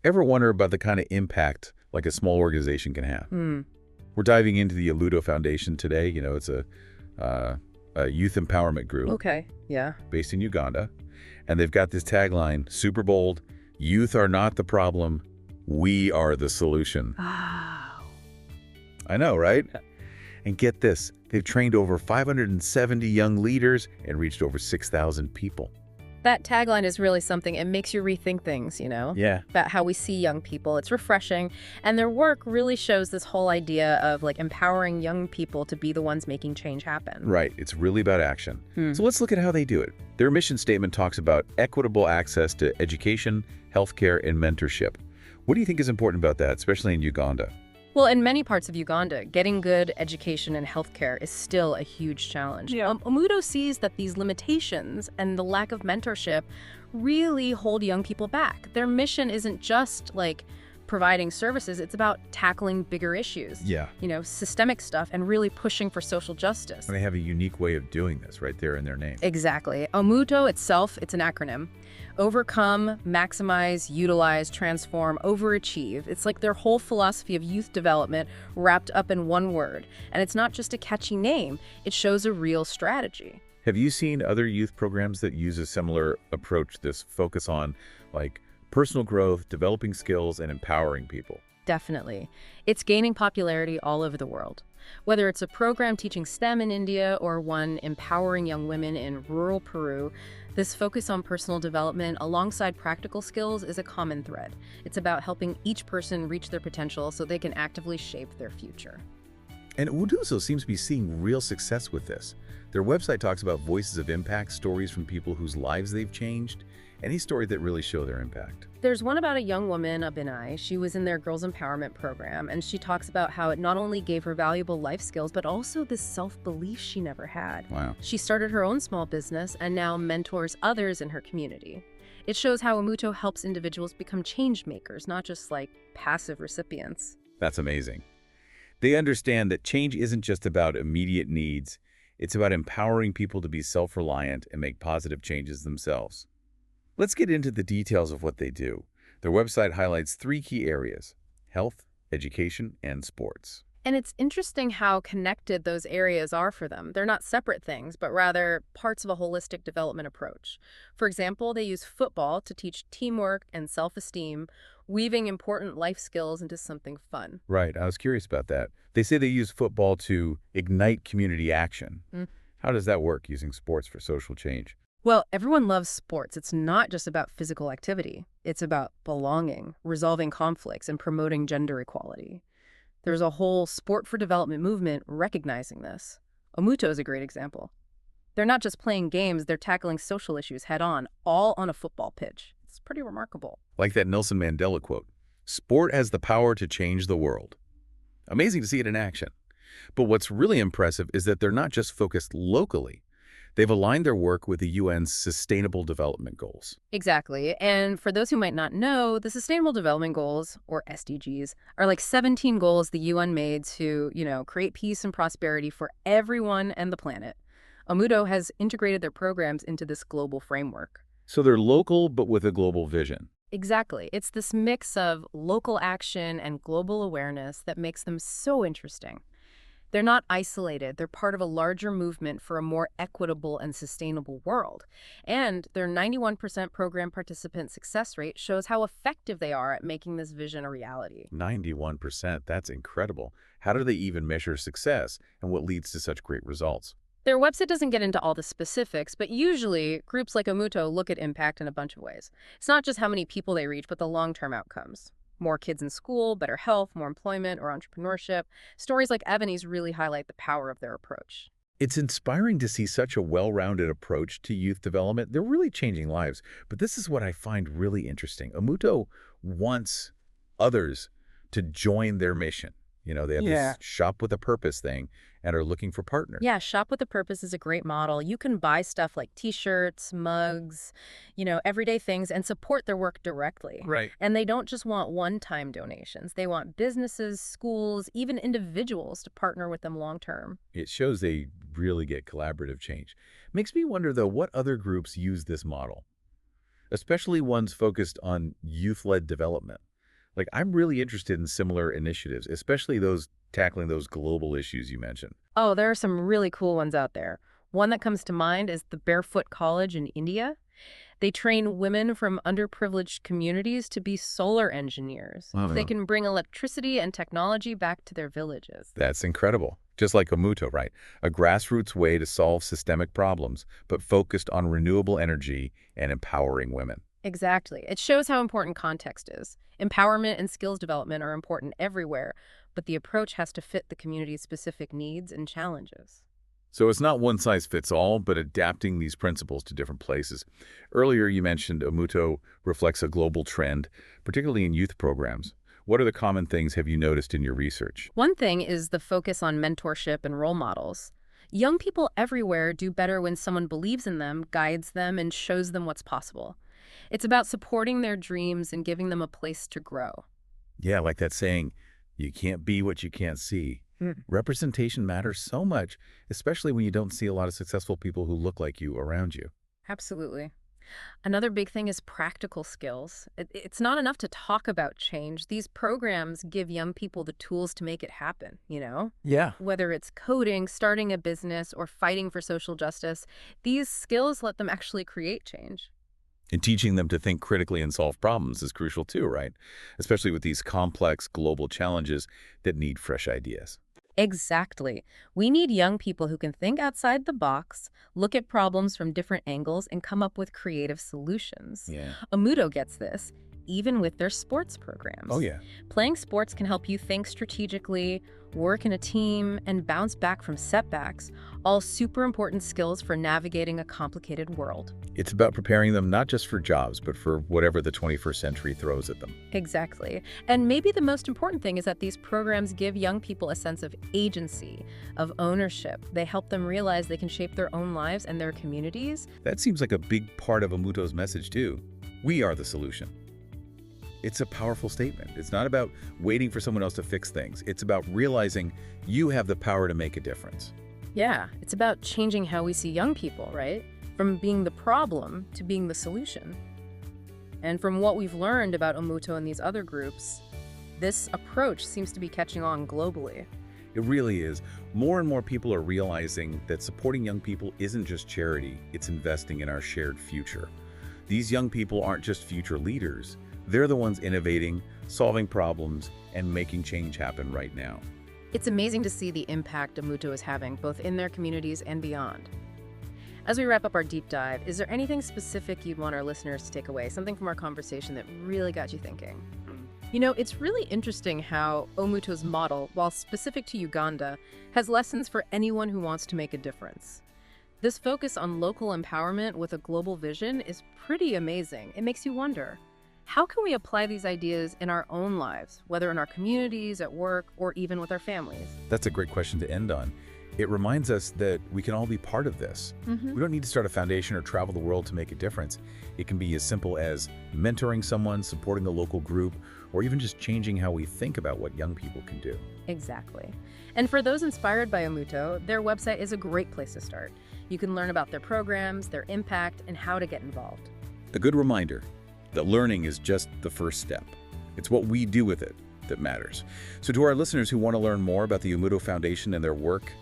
Ever wonder about the kind of impact like a small organization can have? Hmm. We're diving into the Omuto Foundation today. It's a youth empowerment group Okay. Yeah. based in Uganda. And they've got this tagline, super bold: youth are not the problem, we are the solution. Wow. I know, right? And get this, they've trained over 570 young leaders and reached over 6,000 people. That tagline is really something. It makes you rethink things, Yeah. about how we see young people. It's refreshing. And their work really shows this whole idea of like empowering young people to be the ones making change happen. Right, it's really about action. So let's look at how they do it. Their mission statement talks about equitable access to education, healthcare, and mentorship. What do you think is important about that, especially in Uganda? Well, in many parts of Uganda, getting good education and healthcare is still a huge challenge. Yeah. Omuto sees that these limitations and the lack of mentorship really hold young people back. Their mission isn't just like providing services, it's about tackling bigger issues. Yeah. Systemic stuff and really pushing for social justice. And they have a unique way of doing this right there in their name. Exactly. Omuto itself, it's an acronym. Overcome, maximize, utilize, transform, overachieve. It's like their whole philosophy of youth development wrapped up in one word. And it's not just a catchy name, it shows a real strategy. Have you seen other youth programs that use a similar approach, this focus on like personal growth, developing skills, and empowering people? Definitely. It's gaining popularity all over the world. Whether it's a program teaching STEM in India or one empowering young women in rural Peru, this focus on personal development alongside practical skills is a common thread. It's about helping each person reach their potential so they can actively shape their future. And Uduso seems to be seeing real success with this. Their website talks about voices of impact, stories from people whose lives they've changed, any story that really show their impact. There's one about a young woman, Abinai. She was in their Girls Empowerment program, and she talks about how it not only gave her valuable life skills, but also this self-belief she never had. Wow. She started her own small business and now mentors others in her community. It shows how Omuto helps individuals become change makers, not just like passive recipients. That's amazing. They understand that change isn't just about immediate needs. It's about empowering people to be self-reliant and make positive changes themselves. Let's get into the details of what they do. Their website highlights 3 key areas: health, education, and sports. And it's interesting how connected those areas are for them. They're not separate things, but rather parts of a holistic development approach. For example, they use football to teach teamwork and self-esteem, weaving important life skills into something fun. Right, I was curious about that. They say they use football to ignite community action. How does that work, using sports for social change? Well, everyone loves sports. It's not just about physical activity. It's about belonging, resolving conflicts, and promoting gender equality. There's a whole sport for development movement recognizing this. Omuto is a great example. They're not just playing games, they're tackling social issues head-on, all on a football pitch. It's pretty remarkable. Like that Nelson Mandela quote, "Sport has the power to change the world." Amazing to see it in action. But what's really impressive is that they're not just focused locally. They've aligned their work with the UN's Sustainable Development Goals. Exactly. And for those who might not know, the Sustainable Development Goals, or SDGs, are like 17 goals the UN made to, create peace and prosperity for everyone and the planet. Omuto has integrated their programs into this global framework. So they're local, but with a global vision. Exactly. It's this mix of local action and global awareness that makes them so interesting. They're not isolated. They're part of a larger movement for a more equitable and sustainable world. And their 91% program participant success rate shows how effective they are at making this vision a reality. 91%, that's incredible. How do they even measure success, and what leads to such great results? Their website doesn't get into all the specifics, but usually groups like Omuto look at impact in a bunch of ways. It's not just how many people they reach, but the long-term outcomes. More kids in school, better health, more employment, or entrepreneurship. Stories like Ebony's really highlight the power of their approach. It's inspiring to see such a well-rounded approach to youth development. They're really changing lives. But this is what I find really interesting. Omuto wants others to join their mission. They have this shop with a purpose thing and are looking for partners. Yeah, Shop with a Purpose is a great model. You can buy stuff like t-shirts, mugs, everyday things and support their work directly. Right. And they don't just want one-time donations. They want businesses, schools, even individuals to partner with them long-term. It shows they really get collaborative change. Makes me wonder, though, what other groups use this model, especially ones focused on youth-led development. Like, I'm really interested in similar initiatives, especially those tackling those global issues you mentioned. Oh, there are some really cool ones out there. One that comes to mind is the Barefoot College in India. They train women from underprivileged communities to be solar engineers. They Wow. can bring electricity and technology back to their villages. That's incredible. Just like Omuto, right? A grassroots way to solve systemic problems, but focused on renewable energy and empowering women. Exactly. It shows how important context is. Empowerment and skills development are important everywhere, but the approach has to fit the community's specific needs and challenges. So it's not one size fits all, but adapting these principles to different places. Earlier, you mentioned Omuto reflects a global trend, particularly in youth programs. What are the common things have you noticed in your research? One thing is the focus on mentorship and role models. Young people everywhere do better when someone believes in them, guides them, and shows them what's possible. It's about supporting their dreams and giving them a place to grow. Yeah, like that saying, you can't be what you can't see. Mm. Representation matters so much, especially when you don't see a lot of successful people who look like you around you. Absolutely. Another big thing is practical skills. It's not enough to talk about change. These programs give young people the tools to make it happen, you know? Yeah. Whether it's coding, starting a business, or fighting for social justice, these skills let them actually create change. And teaching them to think critically and solve problems is crucial too, right? Especially with these complex global challenges that need fresh ideas. Exactly. We need young people who can think outside the box, look at problems from different angles, and come up with creative solutions. Yeah. Omuto gets this, even with their sports Oh, programs. yeah. Playing sports can help you think strategically, work in a team, and bounce back from setbacks, all super important skills for navigating a complicated world. It's about preparing them not just for jobs, but for whatever the 21st century throws at them. Exactly. And maybe the most important thing is that these programs give young people a sense of agency, of ownership. They help them realize they can shape their own lives and their communities. That seems like a big part of Omuto's message too. We are the solution. It's a powerful statement. It's not about waiting for someone else to fix things. It's about realizing you have the power to make a difference. Yeah, it's about changing how we see young people, right? From being the problem to being the solution. And from what we've learned about Omuto and these other groups, this approach seems to be catching on globally. It really is. More and more people are realizing that supporting young people isn't just charity, it's investing in our shared future. These young people aren't just future leaders. They're the ones innovating, solving problems, and making change happen right now. It's amazing to see the impact Omuto is having, both in their communities and beyond. As we wrap up our deep dive, is there anything specific you'd want our listeners to take away, something from our conversation that really got you thinking? You know, it's really interesting how Omuto's model, while specific to Uganda, has lessons for anyone who wants to make a difference. This focus on local empowerment with a global vision is pretty amazing. It makes you wonder, how can we apply these ideas in our own lives, whether in our communities, at work, or even with our families? That's a great question to end on. It reminds us that we can all be part of this. We don't need to start a foundation or travel the world to make a difference. It can be as simple as mentoring someone, supporting a local group, or even just changing how we think about what young people can do. Exactly. And for those inspired by Omuto, their website is a great place to start. You can learn about their programs, their impact, and how to get involved. A good reminder that learning is just the first step. It's what we do with it that matters. So to our listeners who want to learn more about the Omuto Foundation and their work,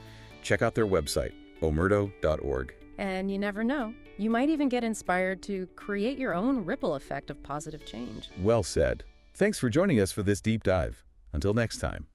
check out their website, omuto.org. And you never know, you might even get inspired to create your own ripple effect of positive change. Well said. Thanks for joining us for this deep dive. Until next time.